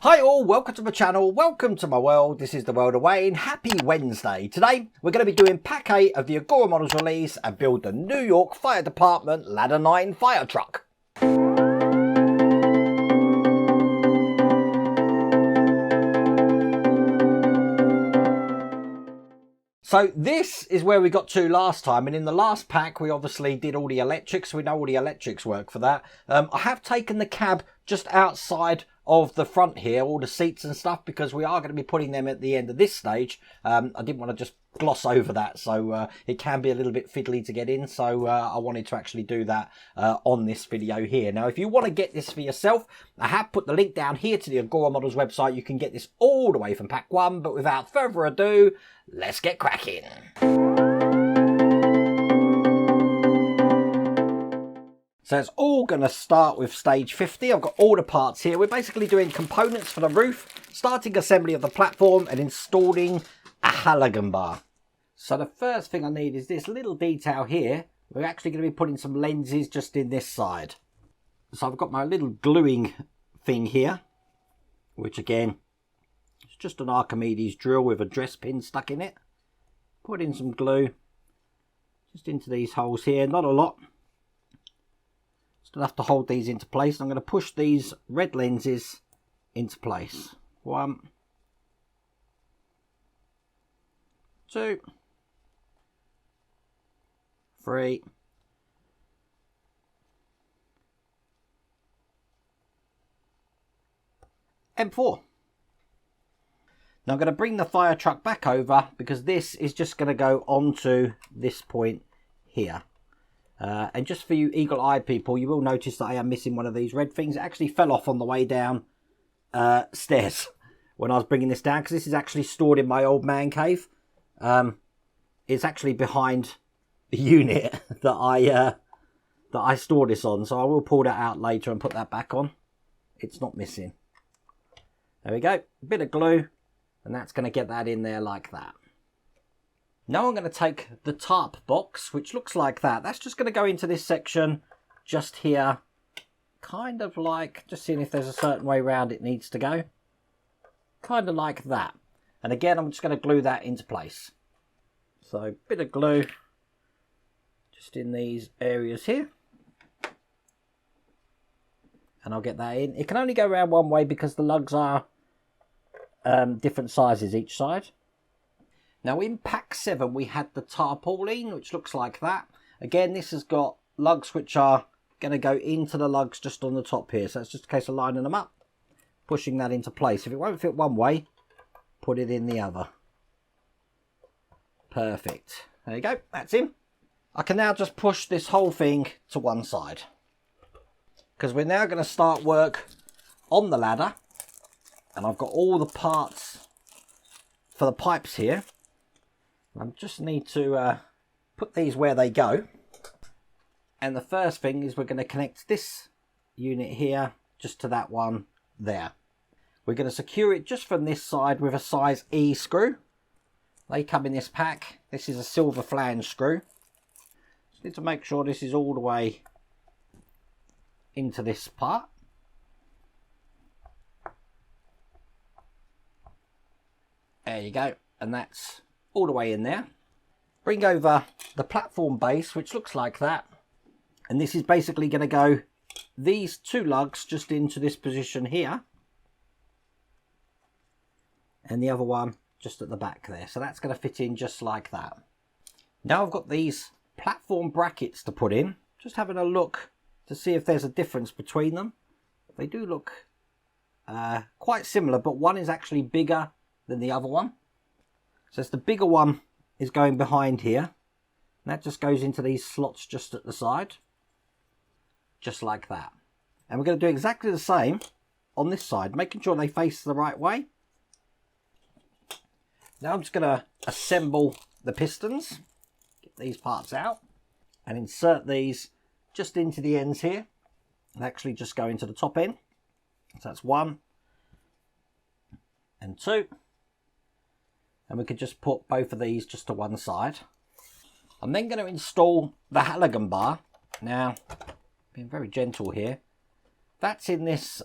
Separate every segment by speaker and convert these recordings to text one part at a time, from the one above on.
Speaker 1: Hi all, welcome to my channel, welcome to my world. This is the world of Wayne. Happy Wednesday. Today we're going to be doing pack 8 of the Agora Models release and build the New York Fire Department Ladder 9 fire truck. So this is where we got to last time, and in the last pack we obviously did all the electrics, so we know all the electrics work for that. I have taken the cab just outside of the front here, all the seats and stuff, because we are going to be putting them at the end of this stage. I didn't want to just gloss over that, so it can be a little bit fiddly to get in, so I wanted to actually do that on this video here. Now if you want to get this for yourself, I have put the link down here to the Agora Models website. You can get this all the way from pack 1, but without further ado, let's get cracking. So it's all going to start with stage 50. I've got all the parts here. We're basically doing components for the roof, starting assembly of the platform and installing a halogen bar. So the first thing I need is this little detail here. We're actually going to be putting some lenses just in this side. So I've got my little gluing thing here, which again, it's just an Archimedes drill with a dress pin stuck in it. Put in some glue just into these holes here, not a lot. Just enough to hold these into place. I'm going to push these red lenses into place. 1, 2, 3, and 4. Now I'm going to bring the fire truck back over because this is just going to go onto this point here. And just for you eagle-eyed people, you will notice that I am missing one of these red things. It actually fell off on the way down stairs when I was bringing this down, because this is actually stored in my old man cave. It's actually behind the unit that I store this on, so I will pull that out later and put that back on. It's not missing. There we go, a bit of glue, and that's going to get that in there like that. Now I'm going to take the tarp box, which looks like that. That's just going to go into this section just here, kind of like, just seeing if there's a certain way around it needs to go. Kind of like that. And again, I'm just going to glue that into place. So a bit of glue just in these areas here. And I'll get that in. It can only go around one way because the lugs are different sizes each side. Now in pack 7 we had the tarpaulin, which looks like that. Again, this has got lugs which are going to go into the lugs just on the top here. So it's just a case of lining them up, pushing that into place. If it won't fit one way, put it in the other. Perfect. There you go, that's in. I can now just push this whole thing to one side, because we're now going to start work on the ladder. And I've got all the parts for the pipes here. I just need to put these where they go. And the first thing is we're going to connect this unit here just to that one there. We're going to secure it just from this side with a size E screw. They come in this pack. This is a silver flange screw. Just need to make sure this is all the way into this part. There you go. And that's all the way in there. Bring over the platform base, which looks like that, and this is basically going to go these two lugs just into this position here, and the other one just at the back there. So that's going to fit in just like that. Now I've got these platform brackets to put in, just having a look to see if there's a difference between them. They do look quite similar, but one is actually bigger than the other one. So it's the bigger one is going behind here. And that just goes into these slots just at the side. Just like that. And we're going to do exactly the same on this side, making sure they face the right way. Now I'm just going to assemble the pistons. Get these parts out. And insert these just into the ends here. And actually just go into the top end. So that's 1 and 2. And we could just put both of these just to one side. I'm then going to install the halogen bar. Now, being very gentle here, that's in this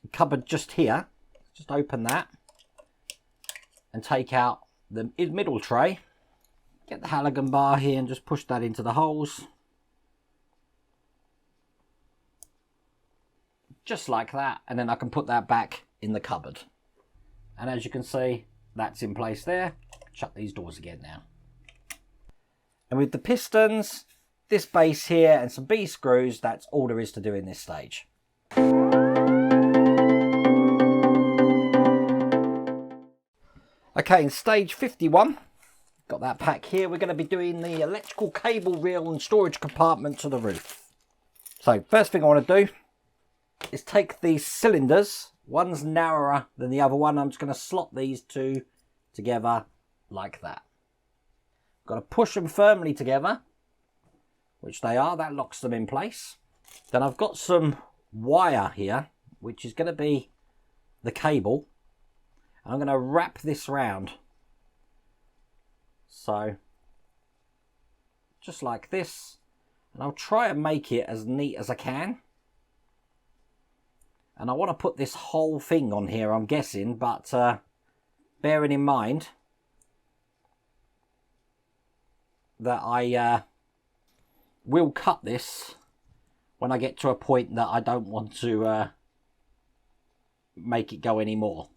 Speaker 1: cupboard just here. Just open that and take out the middle tray. Get the halogen bar here and just push that into the holes. Just like that, and then I can put that back in the cupboard. And as you can see, that's in place there. Shut these doors again now. And with the pistons, this base here and some B screws, that's all there is to do in this stage. Okay, in stage 51, got that pack here, we're going to be doing the electrical cable reel and storage compartment to the roof. So first thing I want to do is take these cylinders. One's narrower than the other one. I'm just going to slot these two together like that. Got to push them firmly together, which they are. That locks them in place. Then I've got some wire here, which is going to be the cable. I'm going to wrap this round. So, just like this. And I'll try and make it as neat as I can. And I want to put this whole thing on here, I'm guessing, but bearing in mind that I will cut this when I get to a point that I don't want to make it go anymore.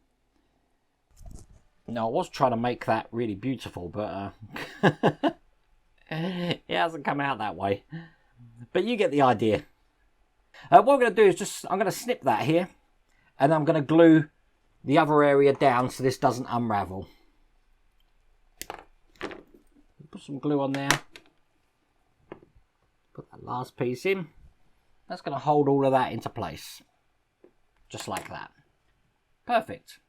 Speaker 1: Now, I was trying to make that really beautiful, but it hasn't come out that way. But you get the idea. What I'm going to do is I'm going to snip that here, and I'm going to glue the other area down so this doesn't unravel. Put some glue on there. Put that last piece in. That's going to hold all of that into place. Just like that. Perfect.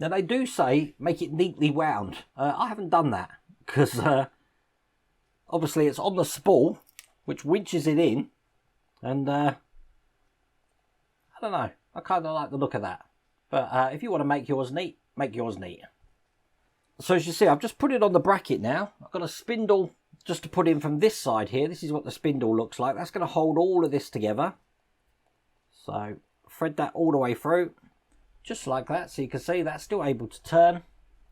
Speaker 1: Now they do say make it neatly wound. I haven't done that because obviously it's on the spool, which winches it in. And I don't know, I kind of like the look of that. But if you want to make yours neat, make yours neat. So as you see, I've just put it on the bracket now. I've got a spindle just to put in from this side here. This is what the spindle looks like. That's going to hold all of this together. So thread that all the way through, just like that. So you can see that's still able to turn. And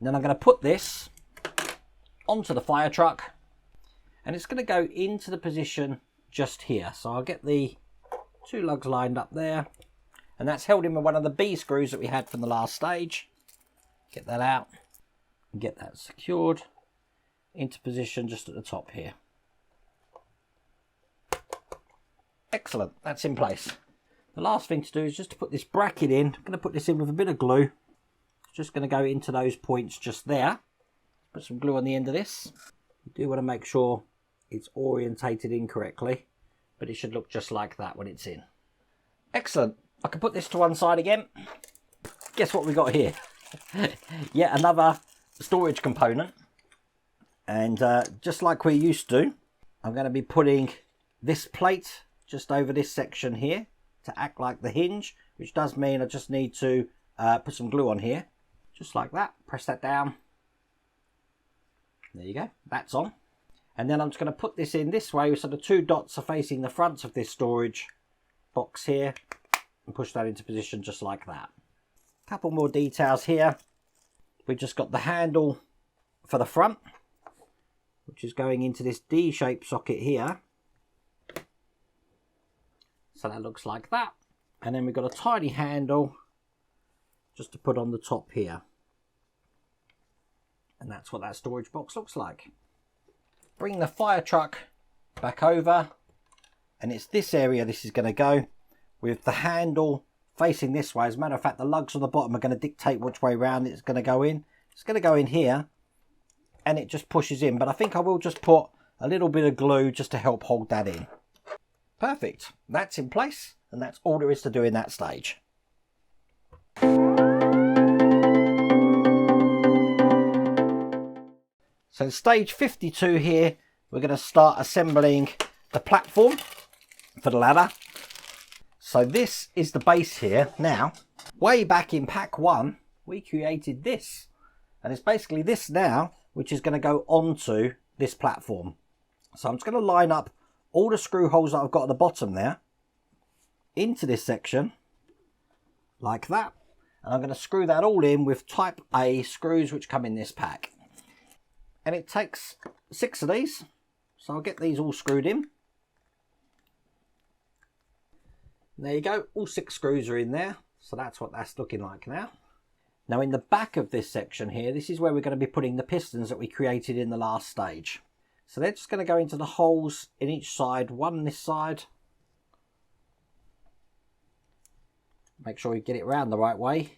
Speaker 1: then I'm going to put this onto the fire truck. And it's going to go into the position just here. So I'll get the two lugs lined up there, and that's held in with one of the B screws that we had from the last stage. Get that out and get that secured into position just at the top here. Excellent, that's in place. The last thing to do is just to put this bracket in. I'm going to put this in with a bit of glue. It's just going to go into those points just there. Put some glue on the end of this. You do want to make sure it's orientated incorrectly, but it should look just like that when it's in. Excellent. I can put this to one side again. Guess what we got here? Yet another storage component. And just like we're used to, I'm going to be putting this plate just over this section here to act like the hinge, which does mean I just need to put some glue on here. Just like that. Press that down. There you go. That's on. And then I'm just going to put this in this way so the two dots are facing the front of this storage box here, and push that into position just like that. A couple more details here. We've just got the handle for the front, which is going into this D-shaped socket here. So that looks like that. And then we've got a tiny handle just to put on the top here. And that's what that storage box looks like. Bring the fire truck back over, and it's this area this is going to go, with the handle facing this way. As a matter of fact, the lugs on the bottom are going to dictate which way round it's going to go in. It's going to go in here, and it just pushes in, but I think I will just put a little bit of glue just to help hold that in. Perfect, that's in place, and that's all there is to do in that stage. So stage 52 here, we're going to start assembling the platform for the ladder. So this is the base here. Now, way back in pack 1, we created this. And it's basically this now, which is going to go onto this platform. So I'm just going to line up all the screw holes that I've got at the bottom there into this section. like that. And I'm going to screw that all in with type A screws which come in this pack. And it takes 6 of these. So I'll get these all screwed in. And there you go, all 6 screws are in there. So that's what that's looking like now. Now in the back of this section here, this is where we're going to be putting the pistons that we created in the last stage. So they're just going to go into the holes in each side, one on this side. Make sure you get it around the right way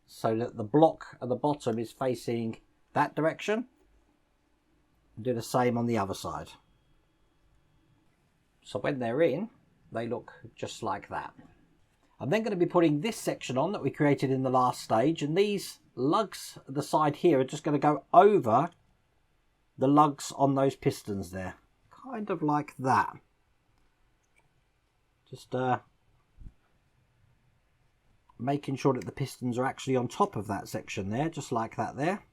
Speaker 1: so that the block at the bottom is facing that direction. Do the same on the other side. So when they're in, they look just like that. I'm then going to be putting this section on that we created in the last stage, and these lugs at the side here are just going to go over the lugs on those pistons there. Kind of like that. Just making sure that the pistons are actually on top of that section there, just like that there.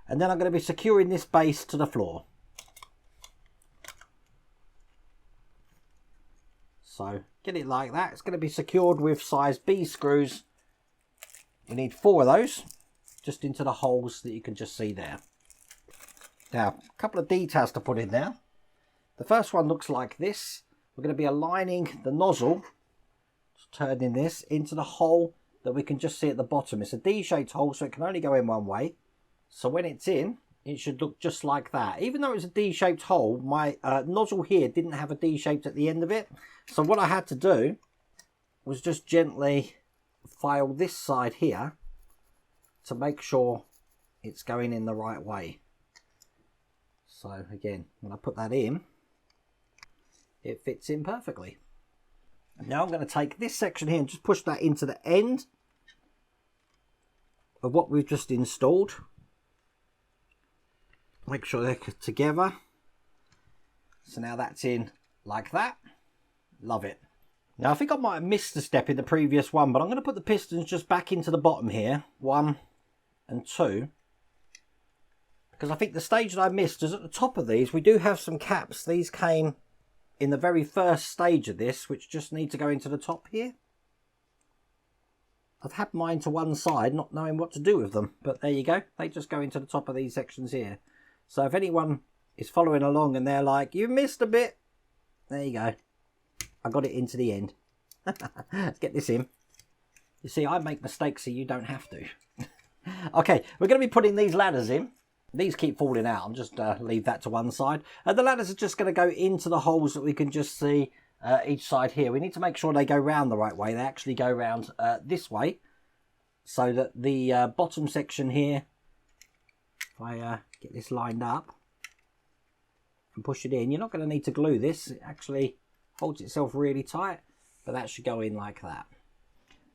Speaker 1: And then I'm going to be securing this base to the floor. So get it like that. It's going to be secured with size B screws. We need 4 of those just into the holes that you can just see there. Now, a couple of details to put in there. The first one looks like this. We're going to be aligning the nozzle, just turning this into the hole that we can just see at the bottom. It's a D-shaped hole, so it can only go in one way. So when it's in, it should look just like that. Even though it's a D-shaped hole, my nozzle here didn't have a D-shaped at the end of it. So what I had to do was just gently file this side here to make sure it's going in the right way. So again, when I put that in, it fits in perfectly. Now I'm going to take this section here and just push that into the end of what we've just installed. Make sure they're together. So now that's in like that. Love it. Now I think I might have missed a step in the previous one, but I'm going to put the pistons just back into the bottom here. 1 and 2. Because I think the stage that I missed is at the top of these, we do have some caps. These came in the very first stage of this, which just need to go into the top here. I've had mine to one side, not knowing what to do with them. But there you go. They just go into the top of these sections here. So if anyone is following along and they're like, you missed a bit, there you go. I got it into the end. Let's get this in. You see, I make mistakes so you don't have to. Okay, we're going to be putting these ladders in. These keep falling out. I'll just leave that to one side. The ladders are just going to go into the holes that we can just see each side here. We need to make sure they go round the right way. They actually go round this way. So that the bottom section here, if I get this lined up and push it in, you're not going to need to glue this. It actually holds itself really tight, but that should go in like that.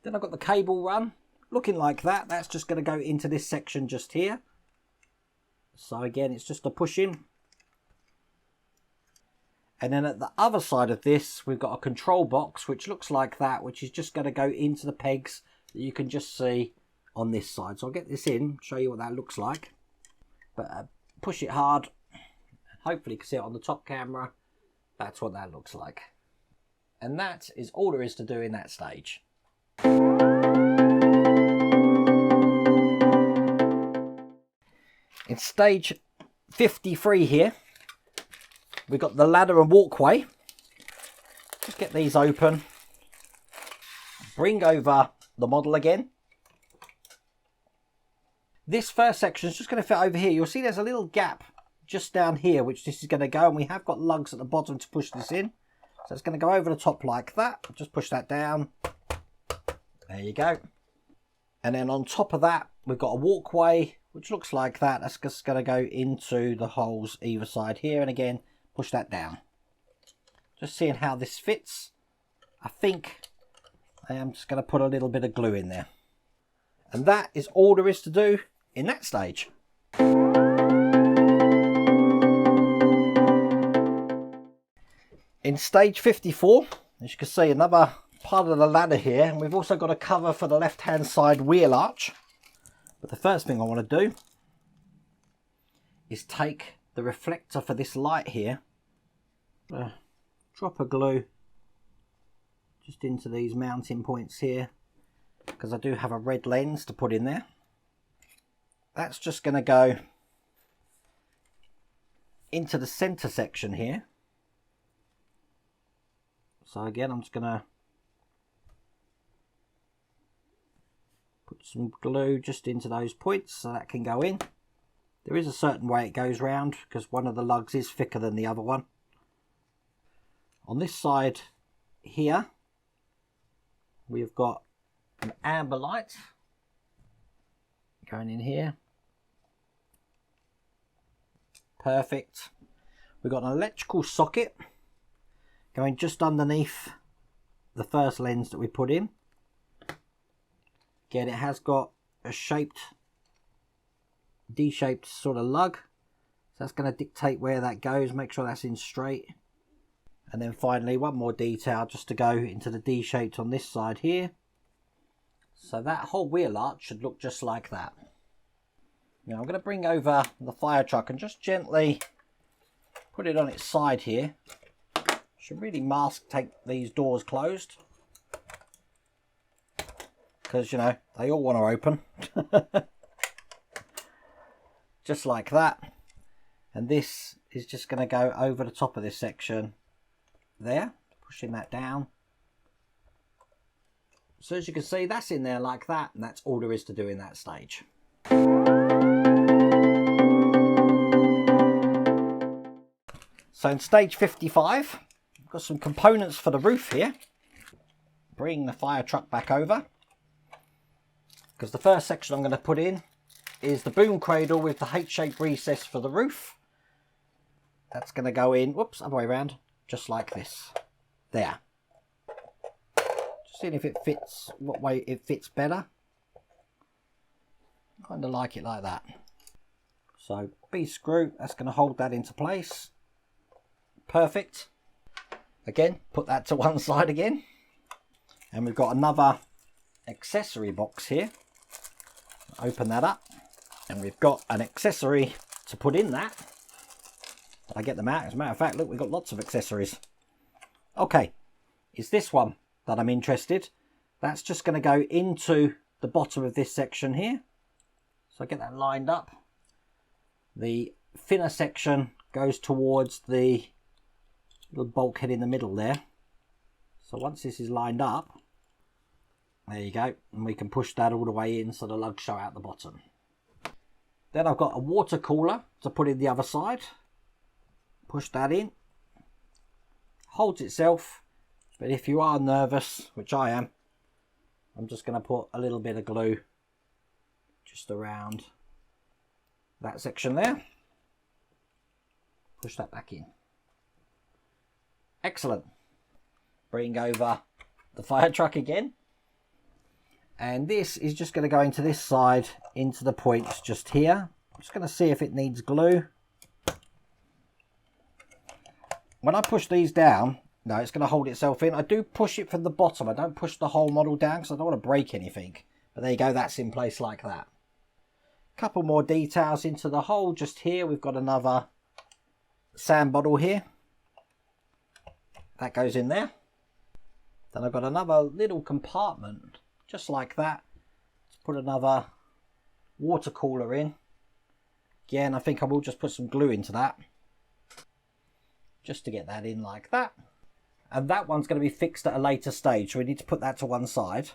Speaker 1: Then I've got the cable run looking like that. That's just going to go into this section just here. So again, it's just a push in. And then at the other side of this, we've got a control box, which looks like that, which is just going to go into the pegs that you can just see on this side. So I'll get this in, show you what that looks like. But push it hard. Hopefully you can see it on the top camera. That's what that looks like. And that is all there is to do in that stage. In stage 53 here, we've got the ladder and walkway. Just get these open. Bring over the model again. This first section is just going to fit over here. You'll see there's a little gap just down here, which this is going to go, and we have got lugs at the bottom to push this in. So it's going to go over the top like that. Just push that down. There you go. And then on top of that, we've got a walkway, which looks like that. That's just going to go into the holes either side here. And again, push that down. Just seeing how this fits. I think I am just going to put a little bit of glue in there. And that is all there is to do in that stage. In stage 54, as you can see, another part of the ladder here, and we've also got a cover for the left hand side wheel arch. But the first thing I want to do is take the reflector for this light here, drop a glue just into these mounting points here, because I do have a red lens to put in there. That's just going to go into the center section here. So again, I'm just going to put some glue just into those points so that can go in. There is a certain way it goes round because one of the lugs is thicker than the other one. On this side here, we've got an amber light going in here. Perfect. We've got an electrical socket going just underneath the first lens that we put in. Again, it has got a D-shaped sort of lug. So that's going to dictate where that goes. Make sure that's in straight. And then finally, one more detail just to go into the D-shaped on this side here. So that whole wheel arch should look just like that. Now I'm going to bring over the fire truck and just gently put it on its side here. Should really take these doors closed, because you know they all want to open. Just like that. And this is just going to go over the top of this section there, pushing that down. So as you can see, that's in there like that, and that's all there is to do in that stage. So in stage 55, I've got some components for the roof here. Bring the fire truck back over, because the first section I'm going to put in is the boom cradle with the H-shaped recess for the roof. That's going to go in, whoops, other way around, just like this. There. Just seeing if it fits, what way it fits better. Kind of like it like that. So B-screw, that's going to hold that into place. Perfect. Again, put that to one side again. And we've got another accessory box here. Open that up. And we've got an accessory to put in that. Did I get them out? As a matter of fact, look, we've got lots of accessories. Okay, it's this one that I'm interested. That's just going to go into the bottom of this section here. So I get that lined up. The thinner section goes towards the little bulkhead in the middle there. So once this is lined up, there you go, and we can push that all the way in so the lugs show out the bottom. Then I've got a water cooler to put in the other side. Push that in. Holds itself, but if you are nervous, which I am, I'm just going to put a little bit of glue just around that section there. Push that back in. Excellent. Bring over the fire truck again. And this is just going to go into this side, into the points just here. I'm just going to see if it needs glue. When I push these down, no, it's going to hold itself in. I do push it from the bottom. I don't push the whole model down because I don't want to break anything. But there you go, that's in place like that. Couple more details into the hole just here. We've got another sand bottle here. That goes in there. Then I've got another little compartment just like that. Let's put another water cooler in. Again, I think I will just put some glue into that, just to get that in like that. And that one's going to be fixed at a later stage, so we need to put that to one side.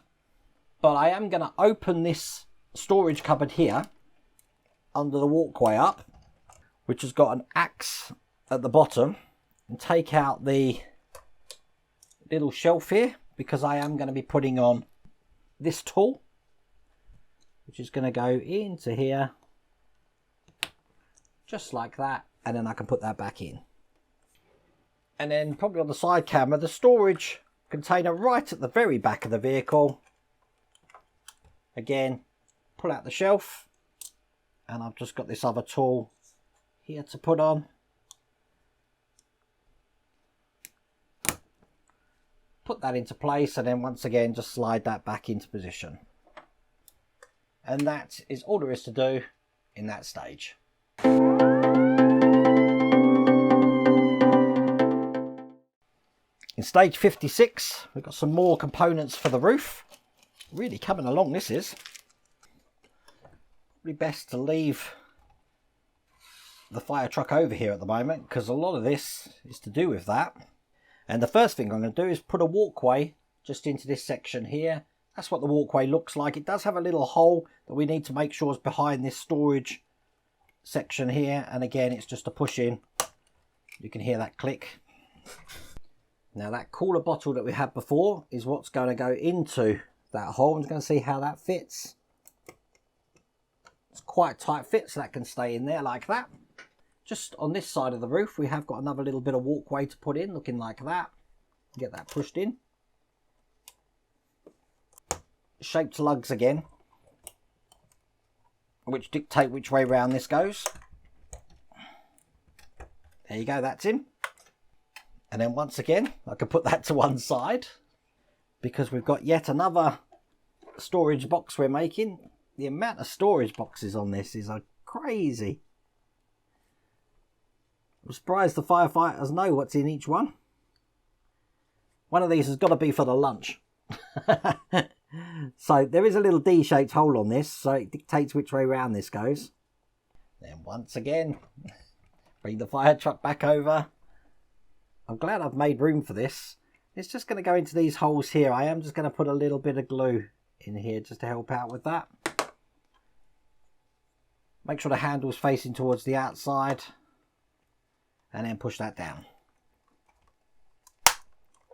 Speaker 1: But I am going to open this storage cupboard here under the walkway up, which has got an axe at the bottom, and take out the little shelf here, because I am going to be putting on this tool, which is going to go into here just like that, and then I can put that back in. And then probably on the side camera, the storage container right at the very back of the vehicle. Again, pull out the shelf, and I've just got this other tool here to put on. Put that into place, and then once again just slide that back into position. And that is all there is to do in that stage. In stage 56, we've got some more components for the roof. Really coming along, this is. Probably best to leave the fire truck over here at the moment, because a lot of this is to do with that. And the first thing I'm going to do is put a walkway just into this section here. That's what the walkway looks like. It does have a little hole that we need to make sure is behind this storage section here. And again, it's just a push in. You can hear that click. Now that cooler bottle that we had before is what's going to go into that hole. I'm just going to see how that fits. It's quite a tight fit, so that can stay in there like that. Just on this side of the roof, we have got another little bit of walkway to put in, looking like that. Get that pushed in. Shaped lugs again, which dictate which way round this goes. There you go, that's in. And then once again, I can put that to one side because we've got yet another storage box we're making. The amount of storage boxes on this is crazy. I'm surprised the firefighters know what's in each one. One of these has got to be for the lunch. So there is a little D-shaped hole on this, so it dictates which way round this goes. Then once again, bring the fire truck back over. I'm glad I've made room for this. It's just going to go into these holes here. I am just going to put a little bit of glue in here just to help out with that. Make sure the handle's facing towards the outside. And then push that down.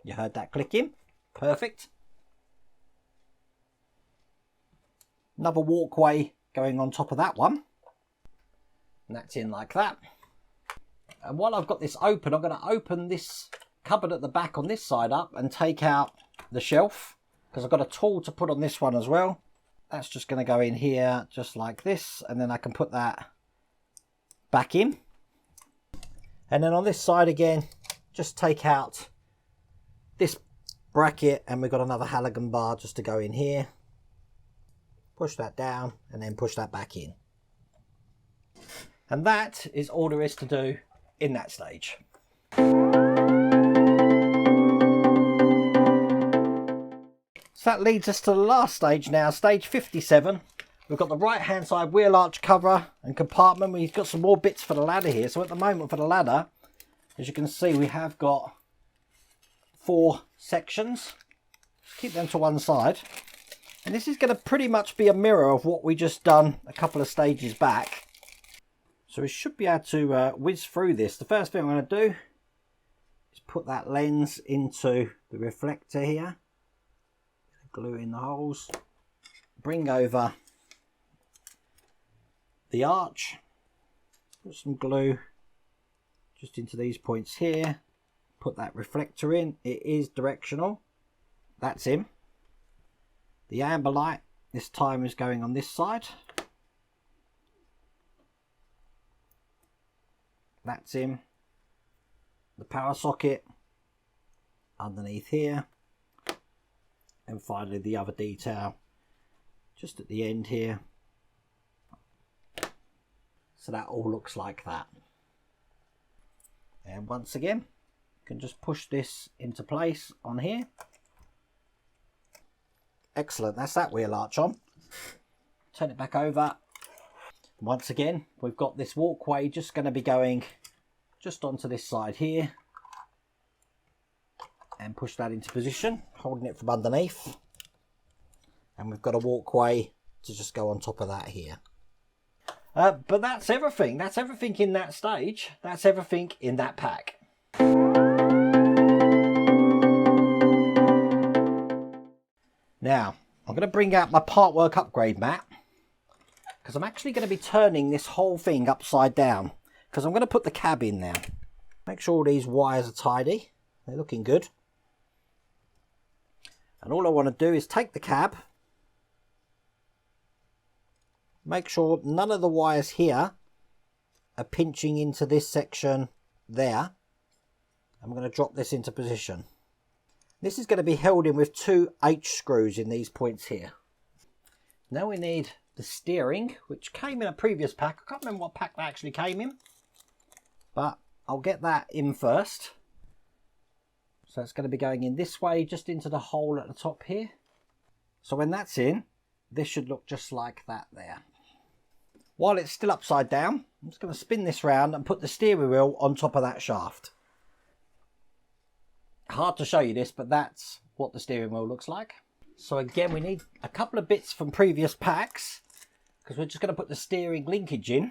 Speaker 1: You heard that clicking? Perfect. Another walkway going on top of that one. And that's in like that. And while I've got this open, I'm going to open this cupboard at the back on this side up and take out the shelf, because I've got a tool to put on this one as well. That's just going to go in here just like this, and then I can put that back in. And then on this side again, just take out this bracket, and we've got another halogen bar just to go in here. Push that down and then push that back in. And that is all there is to do in that stage. So that leads us to the last stage now, stage 57. We've got the right hand side wheel arch cover and compartment. We've got some more bits for the ladder here. So at the moment for the ladder, as you can see, we have got 4 sections. Keep them to one side. And this is going to pretty much be a mirror of what we just done a couple of stages back. So we should be able to whiz through this. The first thing I'm going to do is put that lens into the reflector here. Glue in the holes. Bring over the arch. Put some glue just into these points here. Put that reflector in. It is directional. That's in. The amber light this time is going on this side. That's in. The power socket underneath here. And finally the other detail just at the end here. So that all looks like that. And once again, you can just push this into place on here. Excellent, that's that wheel arch on. Turn it back over. Once again, we've got this walkway just going to be going just onto this side here. And push that into position, holding it from underneath. And we've got a walkway to just go on top of that here. But that's everything. That's everything in that stage. That's everything in that pack. Now, I'm going to bring out my part work upgrade mat, because I'm actually going to be turning this whole thing upside down, because I'm going to put the cab in now. Make sure all these wires are tidy. They're looking good. And all I want to do is take the cab, make sure none of the wires here are pinching into this section there. I'm going to drop this into position. This is going to be held in with 2 H screws in these points here. Now we need the steering, which came in a previous pack. I can't remember what pack that actually came in, but I'll get that in first. So it's going to be going in this way, just into the hole at the top here. So when that's in, this should look just like that there. While it's still upside down, I'm just going to spin this round and put the steering wheel on top of that shaft. Hard to show you this, but that's what the steering wheel looks like. So again, we need a couple of bits from previous packs, because we're just going to put the steering linkage in.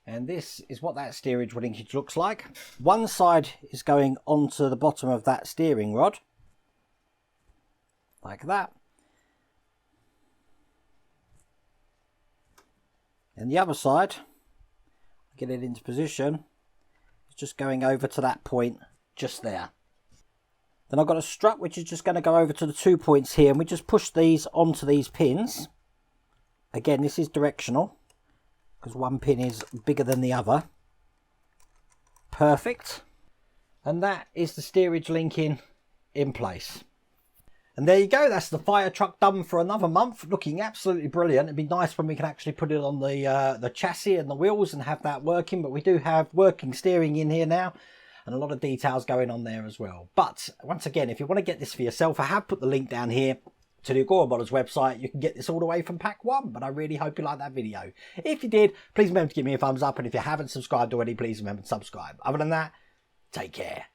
Speaker 1: And this is what that steering linkage looks like. One side is going onto the bottom of that steering rod, like that. And the other side, get it into position, it's just going over to that point just there. Then I've got a strut which is just going to go over to the 2 points here, and we just push these onto these pins. Again, this is directional because one pin is bigger than the other. Perfect. And that is the steerage linking in place. And there you go, that's the fire truck done for another month, looking absolutely brilliant. It'd be nice when we can actually put it on the chassis and the wheels and have that working, but we do have working steering in here now and a lot of details going on there as well. But once again, if you want to get this for yourself, I have put the link down here to the Agora Models website. You can get this all the way from pack 1, but I really hope you liked that video. If you did, please remember to give me a thumbs up, and if you haven't subscribed already, please remember to subscribe. Other than that, take care.